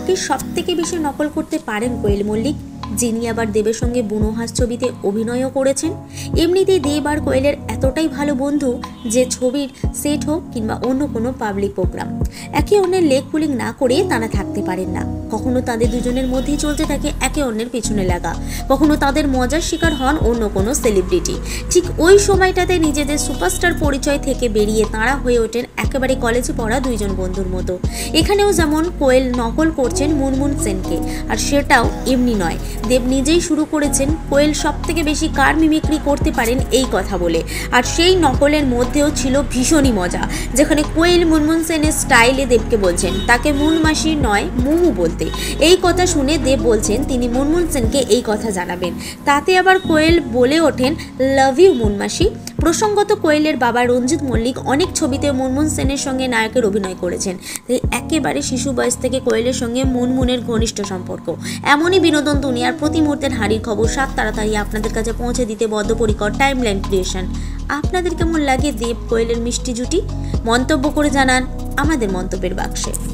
কাকে সবথেকে বেশি নকল করতে পারেন কোয়েল মল্লিক, যিনি আবার দেবের সঙ্গে বুনো হাঁস ছবিতে অভিনয়ও করেছেন? এমনিতেই দেব আর কোয়েলের এতটাই ভালো বন্ধু যে ছবির সেট হোক কিংবা অন্য কোনো পাবলিক প্রোগ্রাম, একে অন্যের লেগ পুলিং না করে তারা থাকতে পারেন না। কখনো তাদের দুজনের মধ্যেই চলতে থাকে একে অন্যের পিছনে লাগা, কখনো তাদের মজার শিকার হন অন্য কোনো সেলিব্রিটি। ঠিক ওই সময়টাতে নিজেদের সুপারস্টার পরিচয় থেকে বেরিয়ে তাঁরা হয়ে ওঠেন একেবারে কলেজে পড়া দুইজন বন্ধুর মতো। এখানেও যেমন কোয়েল নকল করছেন মুনমুন সেনকে, আর সেটাও এমনি নয়, দেব নিজেই শুরু করেছেন কোয়েল সবথেকে বেশি কার মিমিক্রি করতে পারেন এই কথা বলে। আর সেই নকলের মধ্যেও ছিল ভীষণই মজা, যেখানে কোয়েল মুনমুন সেনের স্টাইলে দেবকে বলছেন তাকে মুন মাসি নয় মুমু বলতে। এই কথা শুনে দেব বলছেন তিনি মুনমুন সেনকে এই কথা জানাবেন। তাতে আবার কোয়েল বলে ওঠেন লাভ ইউ মুন মাসি। প্রসঙ্গত কোয়েলের বাবা রঞ্জিত মল্লিক অনেক ছবিতে মুনমুন সেনের সঙ্গে নায়কের অভিনয় করেছেন, তাই একেবারে শিশু বয়স থেকে কোয়েলের সঙ্গে মুনমুনের ঘনিষ্ঠ সম্পর্ক। এমনই বিনোদন দুনিয়ার প্রতি মুহূর্তের হাঁড়ির খবর সাত তাড়াতাড়ি আপনাদের কাছে পৌঁছে দিতে বদ্ধপরিকর টাইমলাইন ক্রিয়েশন। আপনাদের কেমন লাগে দেব কোয়েলের মিষ্টি জুটি? মন্তব্য করে জানান আমাদের মন্তব্যের বাক্সে।